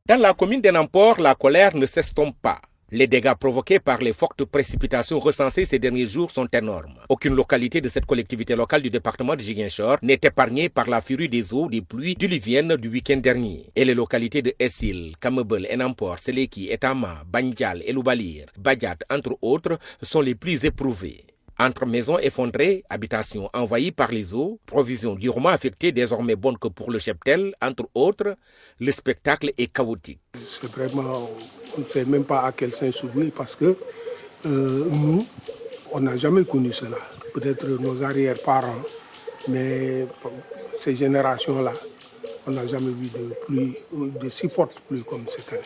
Dans la commune d'Enampor, la colère ne s'estompe pas. Les dégâts provoqués par les fortes précipitations recensées ces derniers jours sont énormes. Aucune localité de cette collectivité locale du département de Ziguinchor n'est épargnée par la furie des eaux des pluies diluviennes du week-end dernier. Et les localités de Essil, Kamebel, Enampor, Seleki, Etama, Bandial, Eloubalir, Badiat, entre autres, sont les plus éprouvées. Entre maisons effondrées, habitations envahies par les eaux, provisions durement affectées désormais bonnes que pour le cheptel, entre autres, le spectacle est chaotique. C'est vraiment, on ne sait même pas à quel sens s'ouvrir parce que nous, on n'a jamais connu cela. Peut-être nos arrière-parents, mais ces générations-là, on n'a jamais vu de pluie, de si forte pluie comme cette année.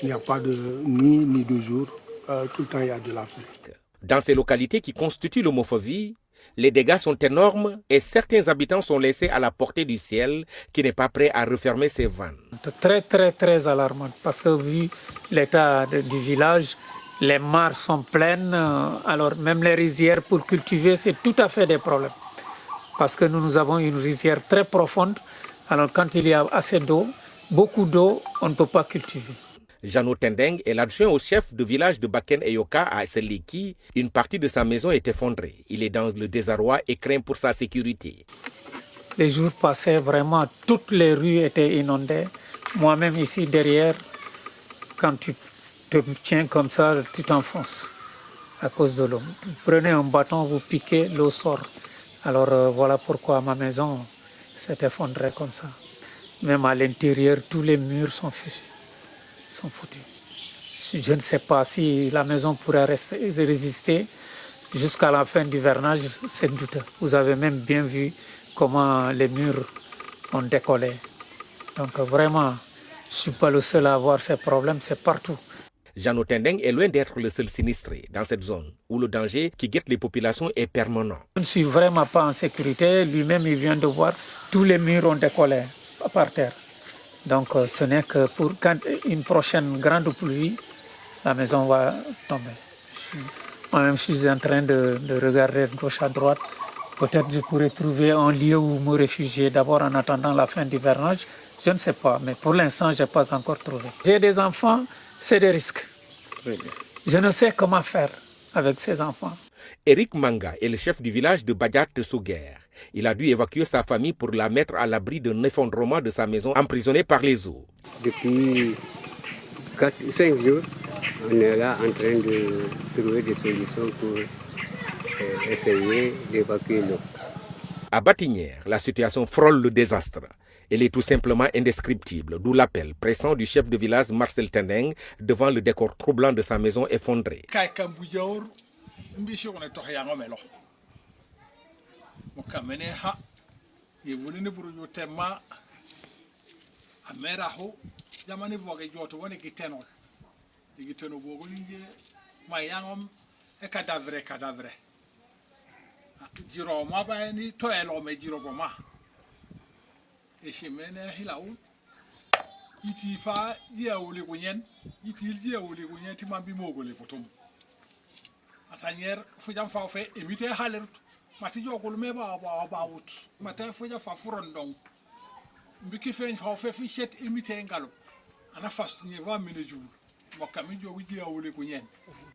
Il n'y a pas de nuit ni de jour, tout le temps il y a de la pluie. Dans ces localités qui constituent l'homophobie, les dégâts sont énormes et certains habitants sont laissés à la portée du ciel qui n'est pas prêt à refermer ses vannes. Très alarmant parce que vu l'état du village, les mares sont pleines, alors même les rizières pour cultiver, c'est tout à fait des problèmes. Parce que nous avons une rizière très profonde, alors quand il y a assez d'eau, beaucoup d'eau, on ne peut pas cultiver. Jano Tendeng est l'adjoint au chef de village de Baken Eyoka à Seleki. Une partie de sa maison est effondrée. Il est dans le désarroi et craint pour sa sécurité. Les jours passés, vraiment, toutes les rues étaient inondées. Moi-même ici derrière, quand tu te tiens comme ça, tu t'enfonces à cause de l'eau. Vous prenez un bâton, vous piquez, l'eau sort. Alors voilà pourquoi ma maison s'est effondrée comme ça. Même à l'intérieur, tous les murs sont foutus. Je ne sais pas si la maison pourrait résister jusqu'à la fin du vernage, c'est douteux. Vous avez même bien vu comment les murs ont décollé. Donc vraiment, je ne suis pas le seul à avoir ces problèmes, c'est partout. Jano Tendeng est loin d'être le seul sinistré dans cette zone où le danger qui guette les populations est permanent. Je ne suis vraiment pas en sécurité. Lui-même, il vient de voir, tous les murs ont décollé par terre. Donc ce n'est que pour quand une prochaine grande pluie, la maison va tomber. Moi-même, je suis en train de regarder de gauche à droite. Peut-être je pourrais trouver un lieu où me réfugier d'abord en attendant la fin du vernage. Je ne sais pas, mais pour l'instant, je n'ai pas encore trouvé. J'ai des enfants, c'est des risques. Je ne sais comment faire avec ces enfants. Eric Manga est le chef du village de Badiat Souguer. Il a dû évacuer sa famille pour la mettre à l'abri d'un effondrement de sa maison emprisonnée par les eaux. Depuis 5 jours, on est là en train de trouver des solutions pour essayer d'évacuer l'eau. À Batinière, la situation frôle le désastre. Elle est tout simplement indescriptible, d'où l'appel pressant du chef de village Marcel Tendeng devant le décor troublant de sa maison effondrée.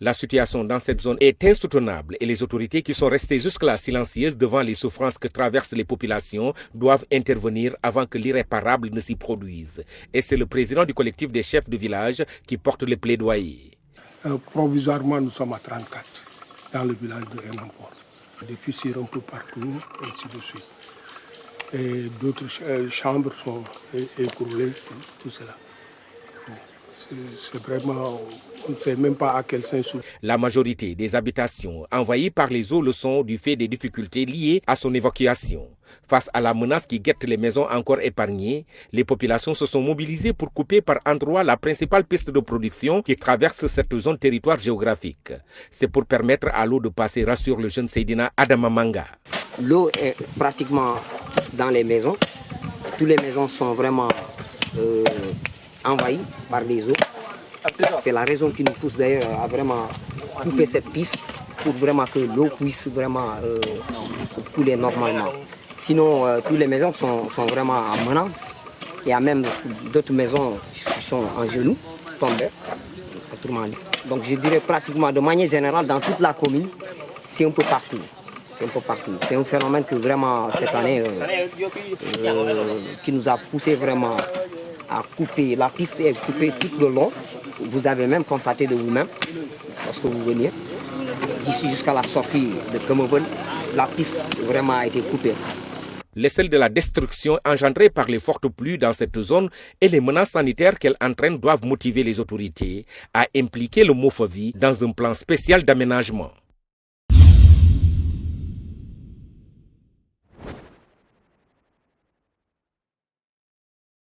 La situation dans cette zone est insoutenable et les autorités qui sont restées jusque-là silencieuses devant les souffrances que traversent les populations doivent intervenir avant que l'irréparable ne s'y produise. Et c'est le président du collectif des chefs de village qui porte le plaidoyer. Provisoirement, nous sommes à 34 dans le village de Enampor. Des fissures un peu partout, et ainsi de suite. Et d'autres chambres sont écroulées, tout cela. C'est vraiment, on ne sait même pas à quel sens. La majorité des habitations envahies par les eaux le sont du fait des difficultés liées à son évacuation. Face à la menace qui guette les maisons encore épargnées, les populations se sont mobilisées pour couper par endroits la principale piste de production qui traverse cette zone territoire géographique. C'est pour permettre à l'eau de passer, rassure le jeune Seydina Adamamanga. L'eau est pratiquement dans les maisons. Toutes les maisons sont vraiment envahies par les eaux. C'est la raison qui nous pousse d'ailleurs à vraiment couper cette piste pour vraiment que l'eau puisse vraiment couler normalement. Sinon, toutes les maisons sont vraiment en menace Il y a même d'autres maisons qui sont en genoux, tombées, autrement dit. Donc je dirais pratiquement de manière générale dans toute la commune, c'est un peu partout. C'est un peu partout. C'est un phénomène que vraiment cette année qui nous a poussé vraiment à couper. La piste est coupée tout le long. Vous avez même constaté de vous-même, lorsque vous veniez, d'ici jusqu'à la sortie de Kemobon, la piste vraiment a été coupée. L'essai de la destruction engendrée par les fortes pluies dans cette zone et les menaces sanitaires qu'elle entraîne doivent motiver les autorités à impliquer le Mofovi dans un plan spécial d'aménagement.